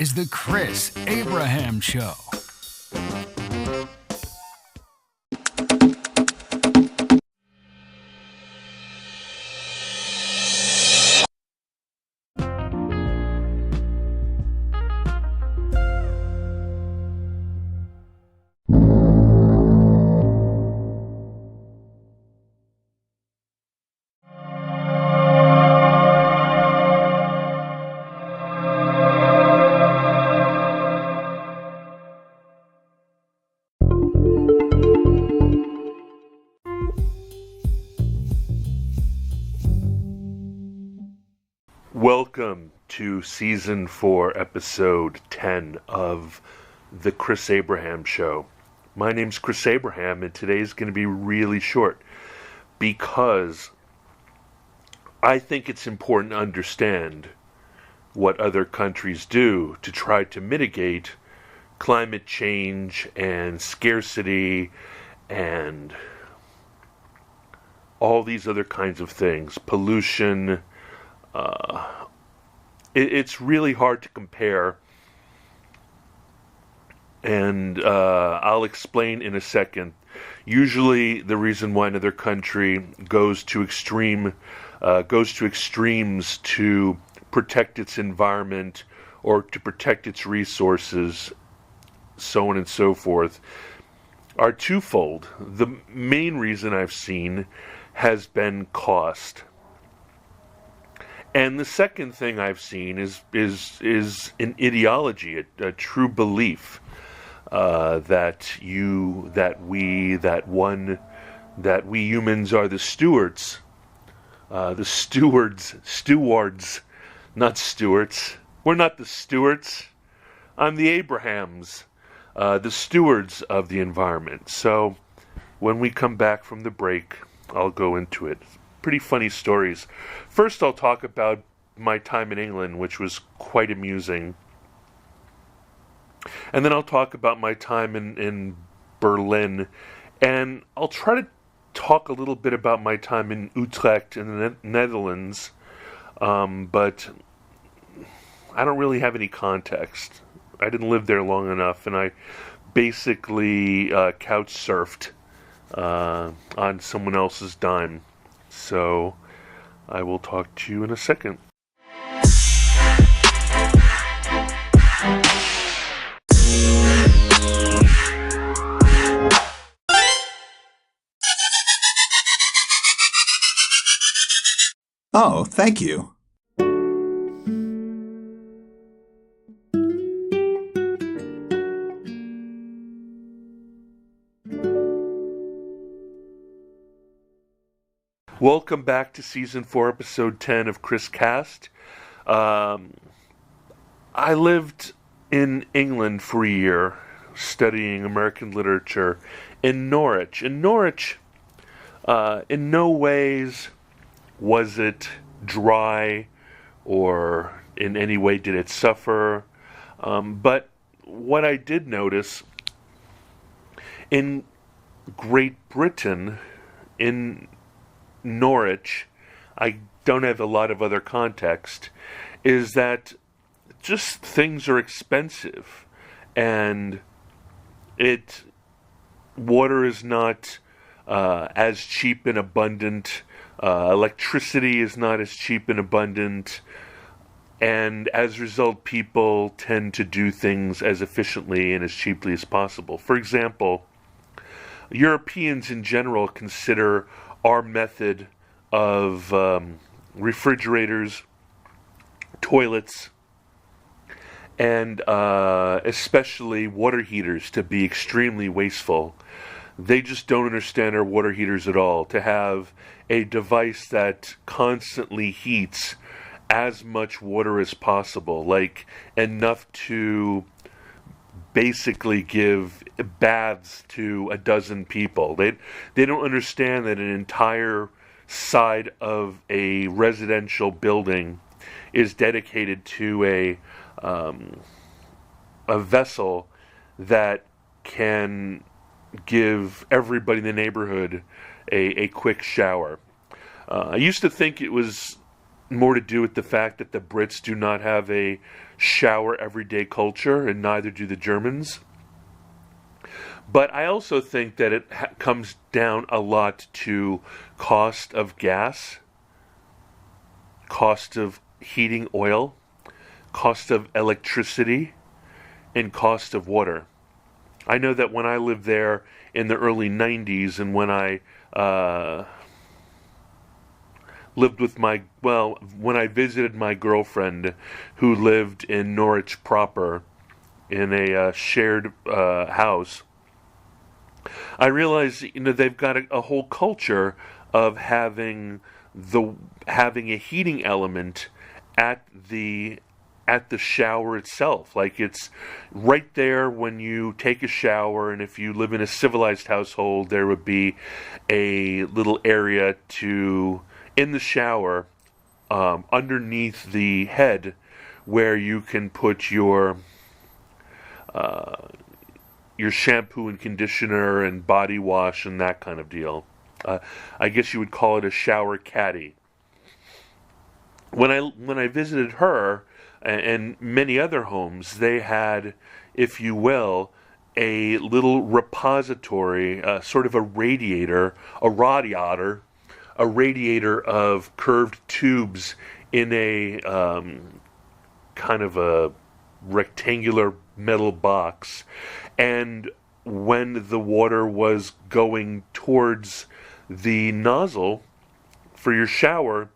is The Chris Abraham Show. Welcome to Season 4, Episode 10 of The Chris Abraham Show. My name's Chris Abraham, and today's going to be really short because I think it's important to understand what other countries do to try to mitigate climate change and scarcity and all these other kinds of things, pollution. It's really hard to compare, and I'll explain in a second. Usually, the reason why another country goes to extremes to protect its environment or to protect its resources, so on and so forth, are twofold. The main reason I've seen has been cost. And the second thing I've seen is an ideology, a true belief that we humans are the stewards, not stewards. We're not the stewards. I'm the Abrahams, the stewards of the environment. So when we come back from the break, I'll go into it. Pretty funny stories. First, I'll talk about my time in England, which was quite amusing. And then I'll talk about my time in Berlin. And I'll try to talk a little bit about my time in Utrecht in the Netherlands. But I don't really have any context. I didn't live there long enough, and I basically couch surfed on someone else's dime. So, I will talk to you in a second. Oh, thank you. Welcome back to Season 4, Episode 10 of Chris Cast. I lived in England for a year, studying American literature in Norwich. In Norwich, in no ways was it dry or in any way did it suffer. But what I did notice, in Great Britain, in Norwich, I don't have a lot of other context, is that just things are expensive, and water is not as cheap and abundant, electricity is not as cheap and abundant, and as a result, people tend to do things as efficiently and as cheaply as possible. For example, Europeans in general consider our method of refrigerators, toilets, and especially water heaters to be extremely wasteful. They just don't understand our water heaters at all. To have a device that constantly heats as much water as possible, like enough to basically give baths to a dozen people. They don't understand that an entire side of a residential building is dedicated to a vessel that can give everybody in the neighborhood a quick shower. I used to think it was more to do with the fact that the Brits do not have a shower everyday culture, and neither do the Germans. But I also think that it comes down a lot to cost of gas, cost of heating oil, cost of electricity, and cost of water. I know that when I lived there in the early 90s, and when I when I visited my girlfriend who lived in Norwich proper in a shared house, I realized, they've got a whole culture of having a heating element at the shower itself. Like, it's right there when you take a shower, and if you live in a civilized household, there would be a little area in the shower, underneath the head, where you can put your shampoo and conditioner and body wash and that kind of deal. I guess you would call it a shower caddy. When I visited her and many other homes, they had, if you will, a little repository, sort of a radiator of curved tubes in a kind of a rectangular metal box. And when the water was going towards the nozzle for your shower,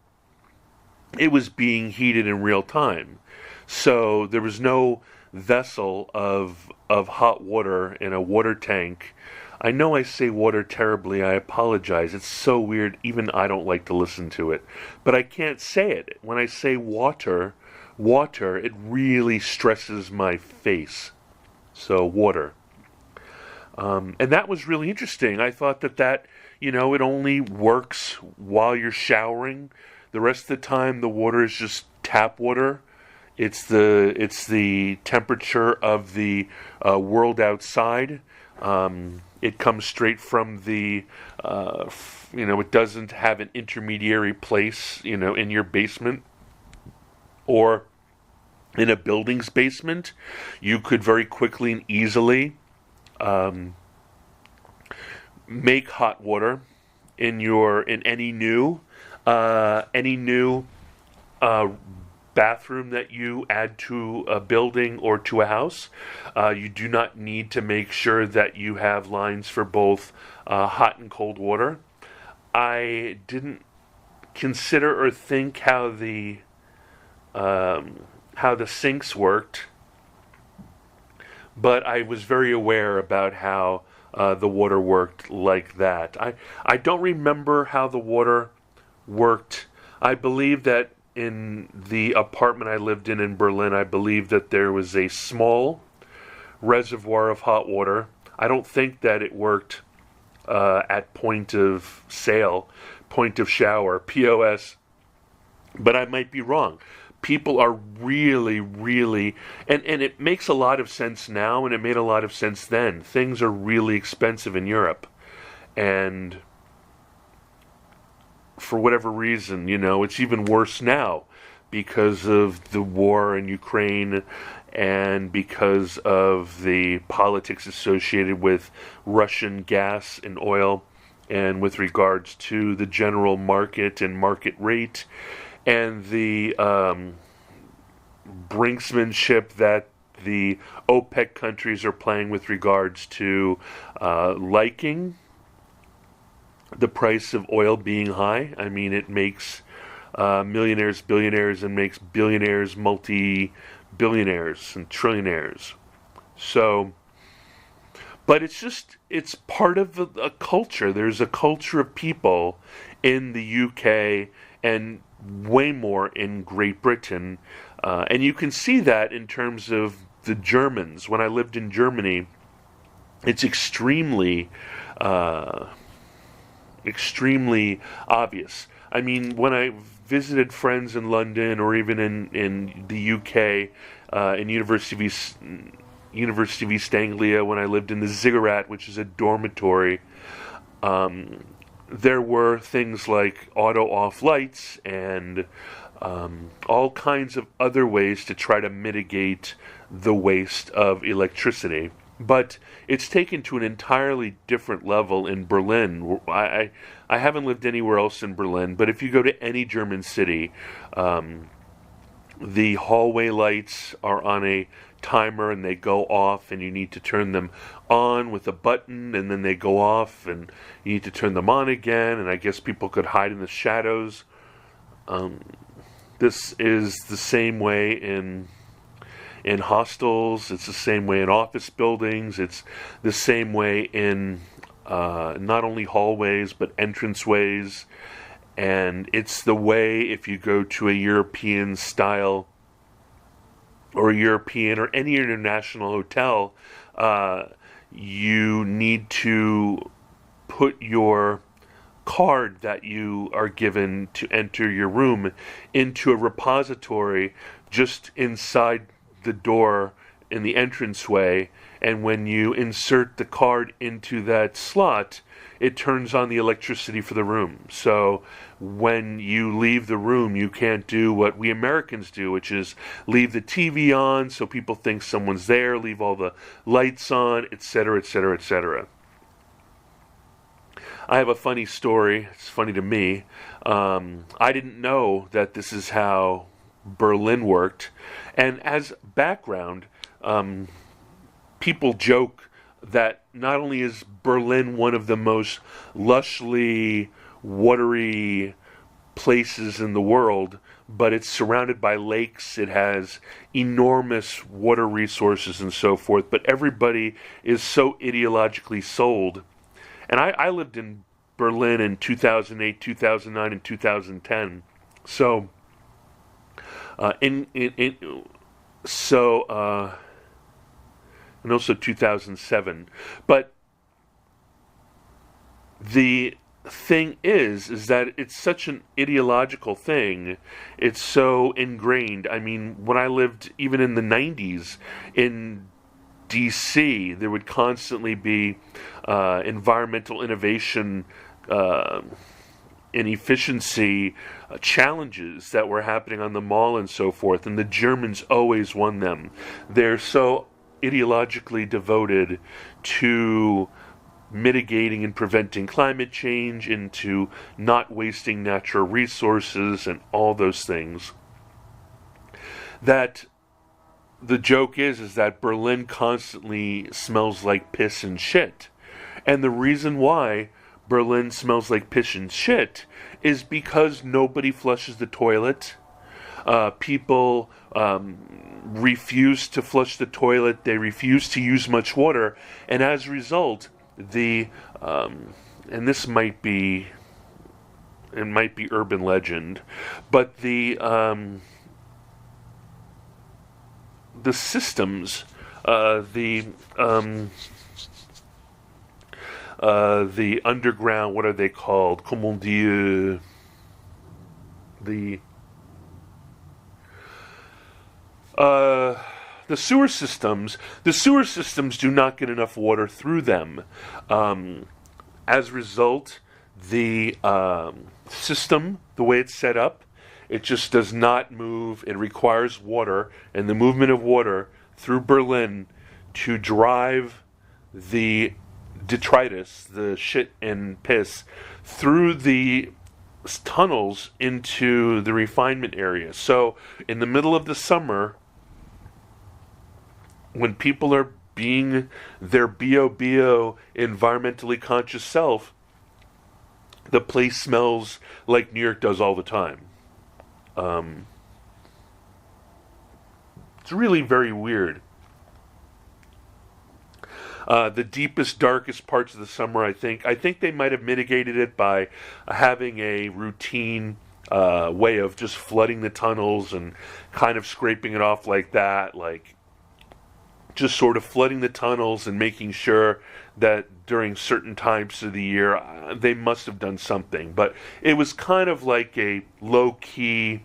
it was being heated in real time. So there was no vessel of hot water in a water tank. I know I say water terribly. I apologize. It's so weird. Even I don't like to listen to it. But I can't say it. When I say water, it really stresses my face. So water. And that was really interesting. I thought that it only works while you're showering. The rest of the time, the water is just tap water. It's the temperature of the world outside. It comes straight from the, it doesn't have an intermediary place, in your basement or in a building's basement. You could very quickly and easily make hot water in any new bathroom that you add to a building or to a house. You do not need to make sure that you have lines for both hot and cold water. I didn't consider or think how the sinks worked, but I was very aware about how the water worked like that. I don't remember how the water worked. I believe that in the apartment I lived in Berlin, I believe that there was a small reservoir of hot water. I don't think that it worked at point of sale, point of shower, POS, but I might be wrong. People are really, really, and it makes a lot of sense now, and it made a lot of sense then. Things are really expensive in Europe, and for whatever reason, it's even worse now because of the war in Ukraine and because of the politics associated with Russian gas and oil, and with regards to the general market and market rate, and the brinksmanship that the OPEC countries are playing with regards to liking the price of oil being high. I mean, it makes millionaires billionaires and makes billionaires multi-billionaires and trillionaires. So, but it's part of a culture. There's a culture of people in the UK and way more in Great Britain. And you can see that in terms of the Germans. When I lived in Germany, it's extremely obvious. I mean, when I visited friends in London or even in the UK, in University of East Anglia, when I lived in the Ziggurat, which is a dormitory, there were things like auto-off lights and all kinds of other ways to try to mitigate the waste of electricity. But it's taken to an entirely different level in Berlin. I haven't lived anywhere else in Berlin, but if you go to any German city, the hallway lights are on a timer and they go off, and you need to turn them on with a button, and then they go off and you need to turn them on again, and I guess people could hide in the shadows. This is the same way in hostels, it's the same way in office buildings, it's the same way in not only hallways but entranceways, and it's the way if you go to a European style or European or any international hotel, you need to put your card that you are given to enter your room into a repository just inside the door in the entranceway, and when you insert the card into that slot, it turns on the electricity for the room. So when you leave the room, you can't do what we Americans do, which is leave the TV on so people think someone's there, leave all the lights on, etc., etc., etc. I have a funny story. It's funny to me. I didn't know that this is how Berlin worked. And as background, people joke that not only is Berlin one of the most lushly, watery places in the world, but it's surrounded by lakes, it has enormous water resources and so forth, but everybody is so ideologically sold. And I lived in Berlin in 2008, 2009, and 2010. So, and also 2007. But the thing is that it's such an ideological thing. It's so ingrained. I mean, when I lived even in the 90s in D.C., there would constantly be environmental innovation and efficiency challenges that were happening on the mall and so forth, and the Germans always won them. They're so ideologically devoted to mitigating and preventing climate change, into not wasting natural resources and all those things, that the joke is that Berlin constantly smells like piss and shit. And the reason why Berlin smells like piss and shit is because nobody flushes the toilet. People refuse to flush the toilet. They refuse to use much water. And as a result, and this might be urban legend, but the systems, the underground, what are they called? Comment dire? The sewer systems do not get enough water through them. As a result, the system, the way it's set up, it just does not move. It requires water and the movement of water through Berlin to drive the detritus, the shit and piss, through the tunnels into the refinement area. So in the middle of the summer, when people are being their bio environmentally conscious self, the place smells like New York does all the time. It's really very weird. The deepest, darkest parts of the summer, I think they might have mitigated it by having a routine way of just flooding the tunnels and kind of scraping it off like that, like just sort of flooding the tunnels and making sure that during certain times of the year they must have done something. But it was kind of like a low-key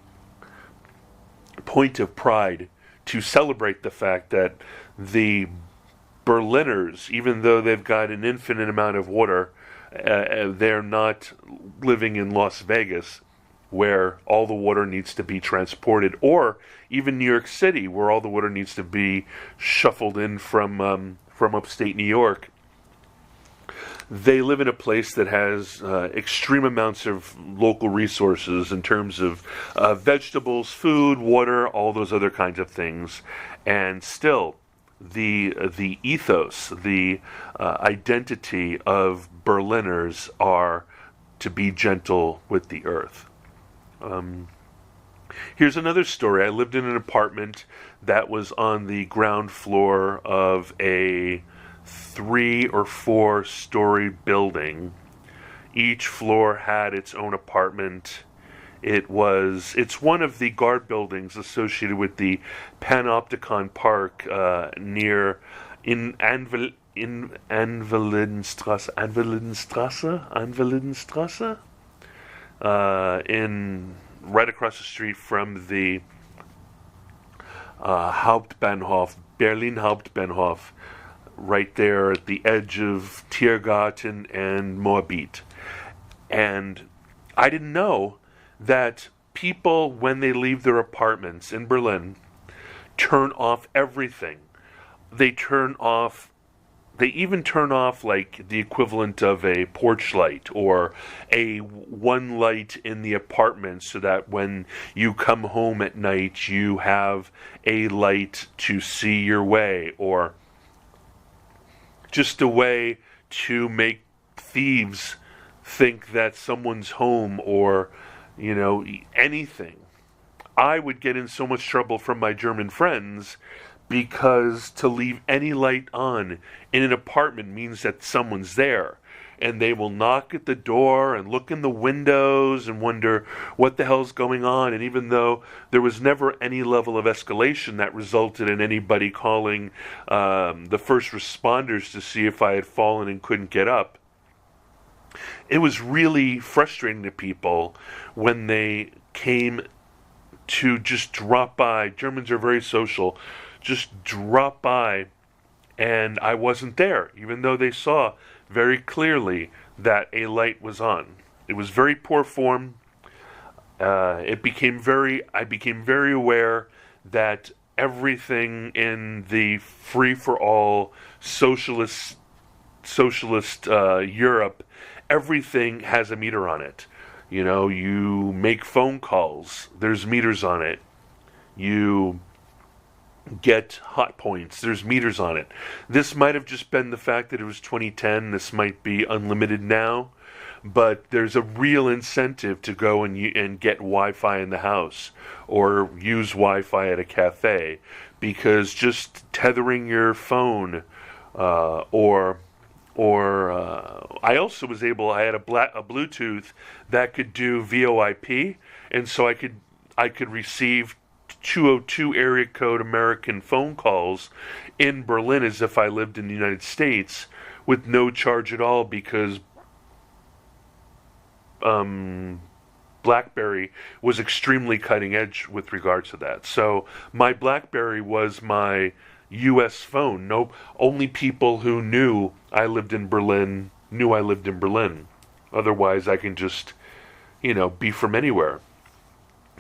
point of pride to celebrate the fact that the Berliners, even though they've got an infinite amount of water, they're not living in Las Vegas. where all the water needs to be transported, or even New York City, where all the water needs to be shuffled in from upstate New York. They live in a place that has extreme amounts of local resources in terms of vegetables, food, water, all those other kinds of things. And still, the ethos, the identity of Berliners are to be gentle with the earth. Here's another story. I lived in an apartment that was on the ground floor of a 3 or 4 story building. Each floor had its own apartment. It's one of the guard buildings associated with the Panopticon Park near in Anvelidenstrasse, in right across the street from the Hauptbahnhof, Berlin Hauptbahnhof, right there at the edge of Tiergarten and Moabit. And I didn't know that people, when they leave their apartments in Berlin, turn off everything. They even turn off like the equivalent of a porch light or a one light in the apartment, so that when you come home at night you have a light to see your way, or just a way to make thieves think that someone's home, or, anything. I would get in so much trouble from my German friends because to leave any light on in an apartment means that someone's there. And they will knock at the door and look in the windows and wonder what the hell's going on. And even though there was never any level of escalation that resulted in anybody calling the first responders to see if I had fallen and couldn't get up, it was really frustrating to people when they came to just drop by. Germans are very social. Just drop by, and I wasn't there, even though they saw very clearly that a light was on. It was very poor form. I became very aware that everything in the free-for-all socialist Europe, everything has a meter on it. You make phone calls, there's meters on it. You get hot points, there's meters on it. This might have just been the fact that it was 2010. This might be unlimited now, but there's a real incentive to go and get Wi-Fi in the house or use Wi-Fi at a cafe, because just tethering your phone or I also was able, I had a Bluetooth that could do VoIP, and so I could receive 202 area code American phone calls in Berlin as if I lived in the United States with no charge at all, because BlackBerry was extremely cutting edge with regards to that. So my BlackBerry was my U.S. phone. Only people who knew I lived in Berlin knew I lived in Berlin. Otherwise, I can just, be from anywhere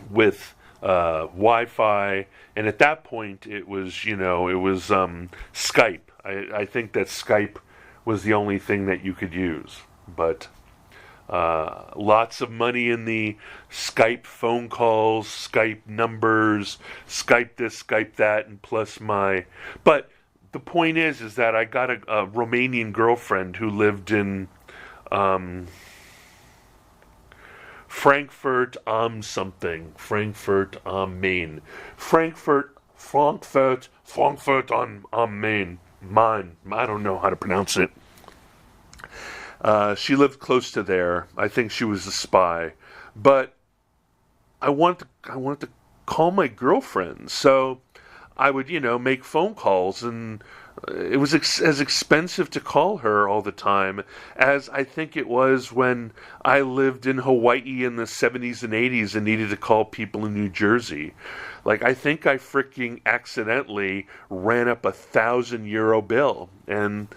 with Wi-Fi. And at that point, it was Skype. I think that Skype was the only thing that you could use. But lots of money in the Skype phone calls, Skype numbers, Skype this, Skype that, and plus my... But the point is that I got a Romanian girlfriend who lived in Frankfurt am Main. Frankfurt am Main. I don't know how to pronounce it. She lived close to there. I think she was a spy. But I wanted to call my girlfriend. So I would, make phone calls, and it was as expensive to call her all the time as I think it was when I lived in Hawaii in the 70s and 80s and needed to call people in New Jersey. Like, I think I freaking accidentally ran up €1,000 bill. And,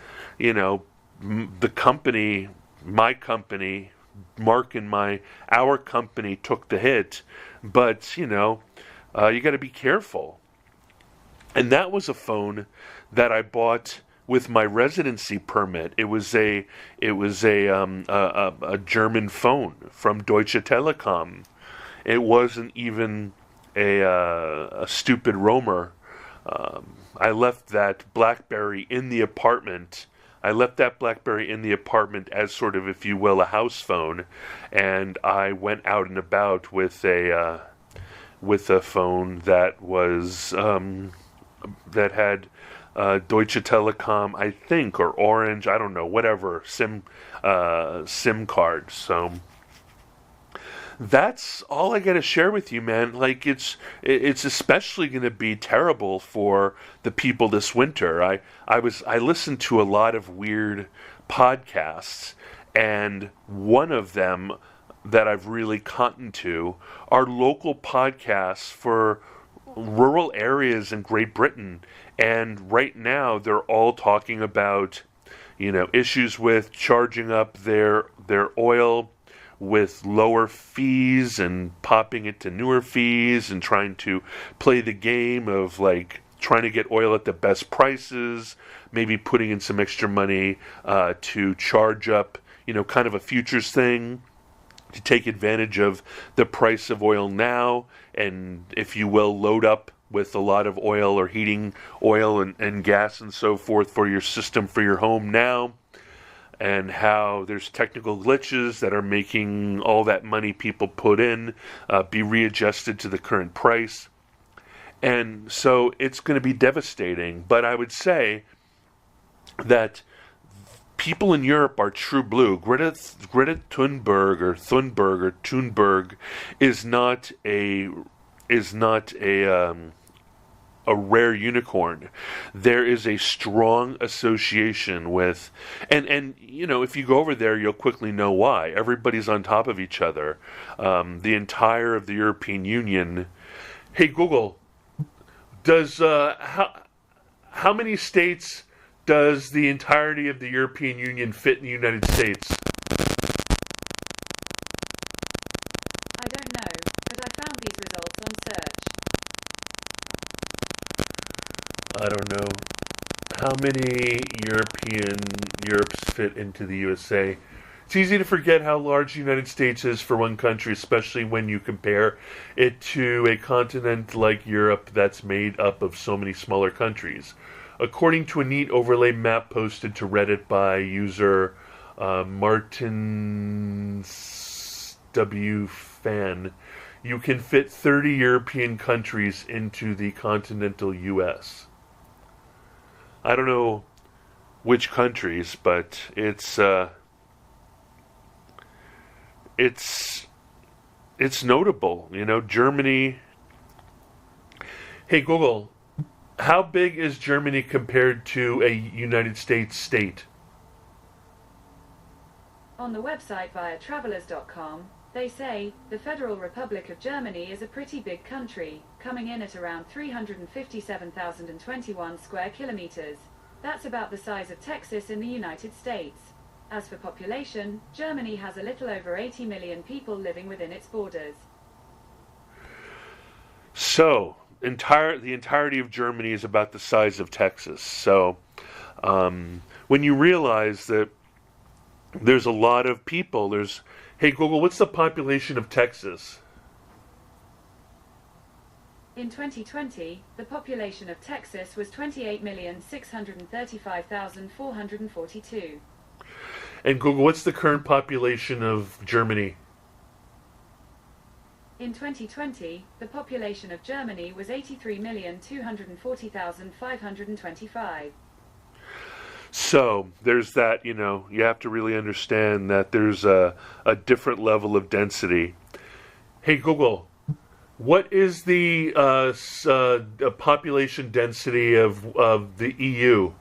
my company, Mark and our company took the hit, but you got to be careful. And that was a phone that I bought with my residency permit. It was a German phone from Deutsche Telekom. It wasn't even a stupid roamer. I left that BlackBerry in the apartment. As sort of, if you will, a house phone, and I went out and about with a phone that was that had Deutsche Telekom, I think, or Orange, I don't know, whatever SIM card. So that's all I got to share with you, man. Like, it's especially going to be terrible for the people this winter. I listened to a lot of weird podcasts, and one of them that I've really cottoned to are local podcasts for rural areas in Great Britain. And right now they're all talking about, issues with charging up their oil with lower fees and popping it to newer fees and trying to play the game of like trying to get oil at the best prices, maybe putting in some extra money to charge up, kind of a futures thing to take advantage of the price of oil now and, if you will, load up with a lot of oil or heating oil and gas and so forth for your system, for your home now. And how there's technical glitches that are making all that money people put in be readjusted to the current price. And so it's going to be devastating. But I would say that people in Europe are true blue. Greta Thunberg is not a rare unicorn. There is a strong association with, and if you go over there, you'll quickly know why. Everybody's on top of each other. The entire of the European Union. Hey Google, does how many states does the entirety of the European Union fit in the United States? I don't know, but I found these results on search. I don't know. How many Europes fit into the USA? It's easy to forget how large the United States is for one country, especially when you compare it to a continent like Europe that's made up of so many smaller countries. According to a neat overlay map posted to Reddit by user Martin W. Fan, you can fit 30 European countries into the continental U.S. I don't know which countries, but it's notable. Germany. Hey Google, how big is Germany compared to a United States state? On the website via travelers.com, they say, the Federal Republic of Germany is a pretty big country, coming in at around 357,021 square kilometers. That's about the size of Texas in the United States. As for population, Germany has a little over 80 million people living within its borders. So, the entirety of Germany is about the size of Texas. So, when you realize that there's a lot of people, hey Google, what's the population of Texas? In 2020, the population of Texas was 28,635,442. And Google, what's the current population of Germany? In 2020, the population of Germany was 83,240,525. So, there's that, you have to really understand that there's a different level of density. Hey Google, what is the population density of the EU?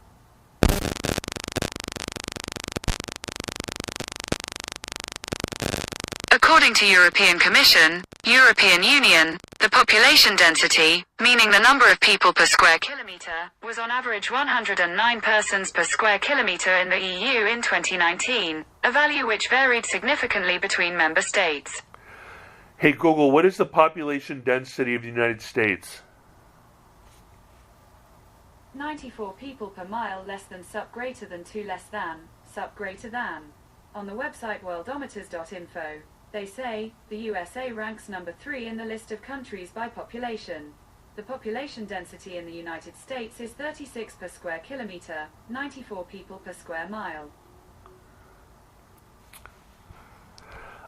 According to European Commission, European Union, the population density, meaning the number of people per square kilometre, kilometer, was on average 109 persons per square kilometer in the EU in 2019, a value which varied significantly between member states. Hey Google, what is the population density of the United States? 94 people per mile less than sup greater than 2 less than, sup greater than. On the website worldometers.info, they say, the USA ranks number 3 in the list of countries by population. The population density in the United States is 36 per square kilometer, 94 people per square mile.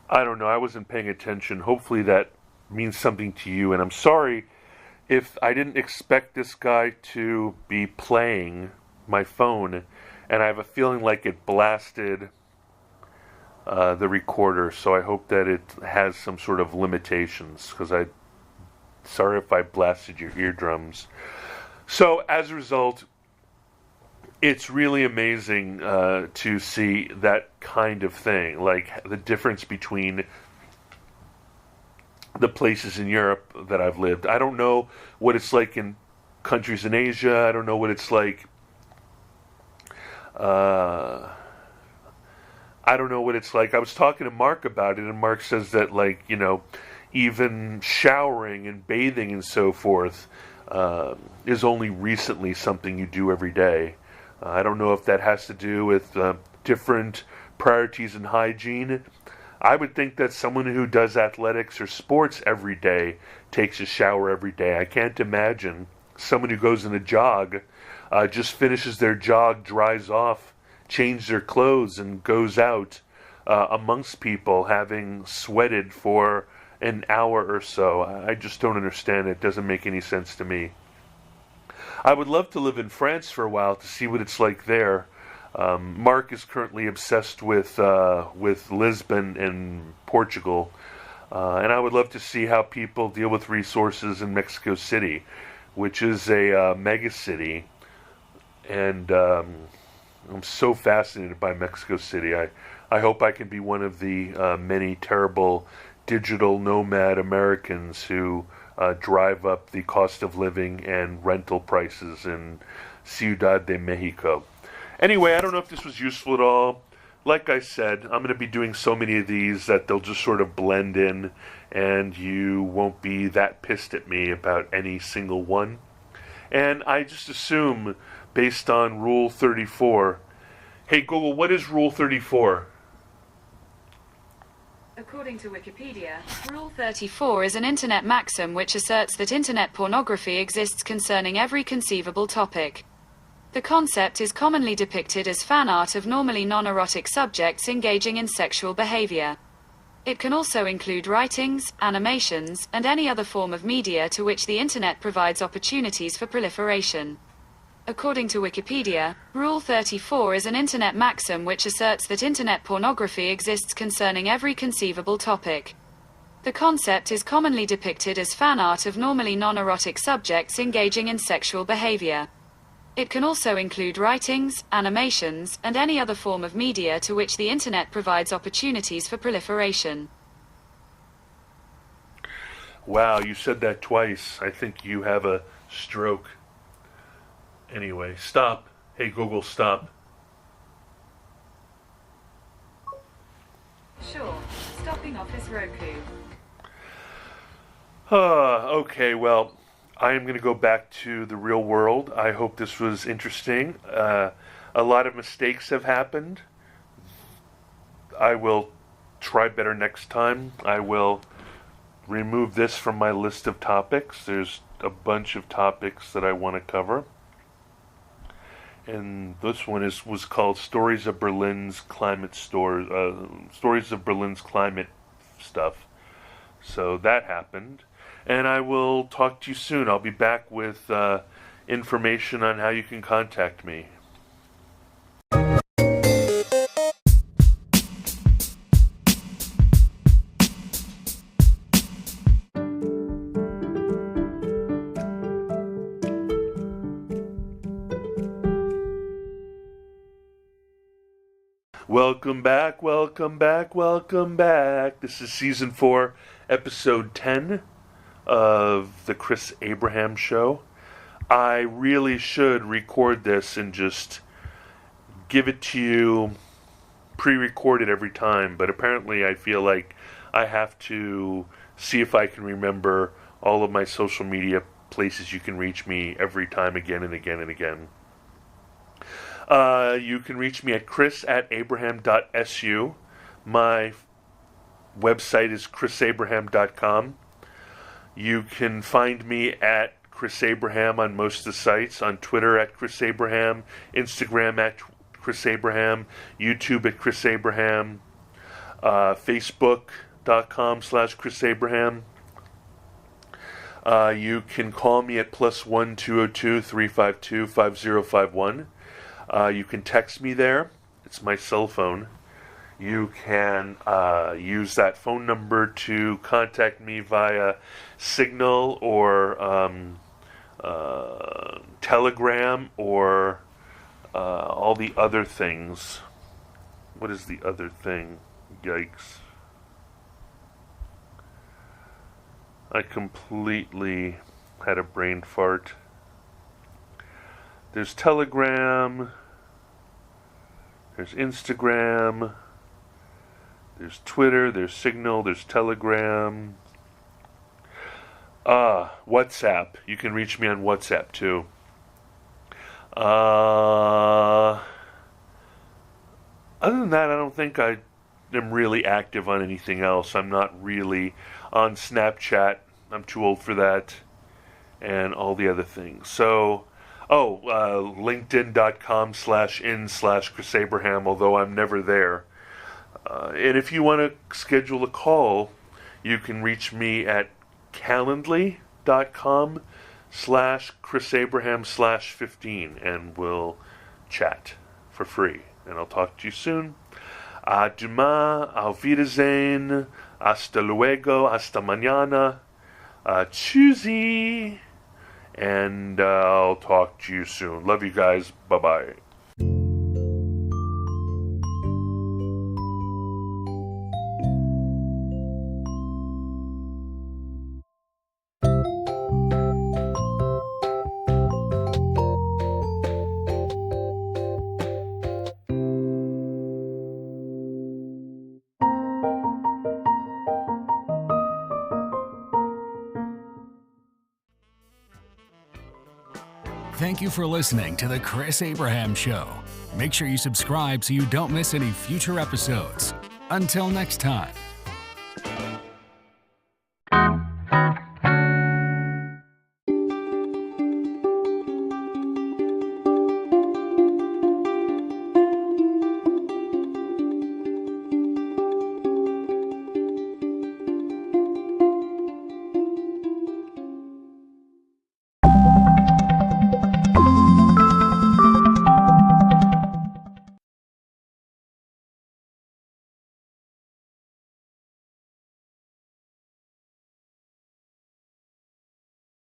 I don't know, I wasn't paying attention. Hopefully that means something to you, and I'm sorry if I didn't expect this guy to be playing my phone, and I have a feeling like it blasted the recorder, so I hope that it has some sort of limitations, because sorry if I blasted your eardrums. So as a result, it's really amazing to see that kind of thing, like the difference between the places in Europe that I've lived. I don't know what it's like in countries in Asia. I don't know what it's like. I don't know what it's like. I was talking to Mark about it, and Mark says that, like, you know, even showering and bathing and so forth is only recently something you do every day. I don't know if that has to do with different priorities in hygiene. I would think that someone who does athletics or sports every day takes a shower every day. I can't imagine someone who goes in a jog, just finishes their jog, dries off, changes their clothes, and goes out amongst people having sweated for an hour or so. I just don't understand it. It doesn't make any sense to me. I would love to live in France for a while to see what it's like there. Mark is currently obsessed with Lisbon and Portugal, and I would love to see how people deal with resources in Mexico City, which is a mega city, and I'm so fascinated by Mexico City. I hope I can be one of the many terrible digital nomad Americans who drive up the cost of living and rental prices in Ciudad de Mexico. Anyway, I don't know if this was useful at all. Like I said, I'm going to be doing so many of these that they'll just sort of blend in, and you won't be that pissed at me about any single one. And I just assume, based on Rule 34, hey Google, what is Rule 34? According to Wikipedia, Rule 34 is an internet maxim which asserts that internet pornography exists concerning every conceivable topic. The concept is commonly depicted as fan art of normally non-erotic subjects engaging in sexual behavior. It can also include writings, animations, and any other form of media to which the internet provides opportunities for proliferation. According to Wikipedia, Rule 34 is an internet maxim which asserts that internet pornography exists concerning every conceivable topic. The concept is commonly depicted as fan art of normally non-erotic subjects engaging in sexual behavior. It can also include writings, animations, and any other form of media to which the internet provides opportunities for proliferation. Wow, you said that twice. I think you have a stroke. Anyway, stop. Hey Google, stop. sure, stopping Office Roku. Okay, well, I am going to go back to the real world. I hope this was interesting. A lot of mistakes have happened. I will try better next time. I will remove this from my list of topics. There's a bunch of topics that I want to cover. And this one was called Stories of Berlin's Climate Stories of Berlin's Climate Stuff. So that happened. And I will talk to you soon. I'll be back with information on how you can contact me. Welcome back, welcome back, welcome back. This is Season 4, Episode 10 of The Chris Abraham Show. I really should record this and just give it to you pre-recorded every time, but apparently I feel like I have to see if I can remember all of my social media places you can reach me every time, again and again and again. You can reach me at chris@abraham.su. My website is chrisabraham.com. You can find me at Chris Abraham on most of the sites, on Twitter at Chris Abraham, Instagram at Chris Abraham, YouTube at Chris Abraham, Facebook.com/Chris Abraham. You can call me at +1 202 352 5051. You can text me there. It's my cell phone. You can use that phone number to contact me via Signal or Telegram or all the other things. What is the other thing? Yikes. I completely had a brain fart. There's Telegram. There's Instagram. There's Twitter. There's Signal. There's Telegram. WhatsApp. You can reach me on WhatsApp too. Other than that, I don't think I am really active on anything else. I'm not really on Snapchat. I'm too old for that. And all the other things. So, linkedin.com/in/Chris Abraham, although I'm never there. And if you want to schedule a call, you can reach me at calendly.com/Chris Abraham/15, and we'll chat for free. And I'll talk to you soon. A demain, auf Wiedersehen, hasta luego, hasta mañana, tschüssi, and I'll talk to you soon. Love you guys. Bye-bye. Thank you for listening to The Chris Abraham Show. Make sure you subscribe so you don't miss any future episodes. Until next time.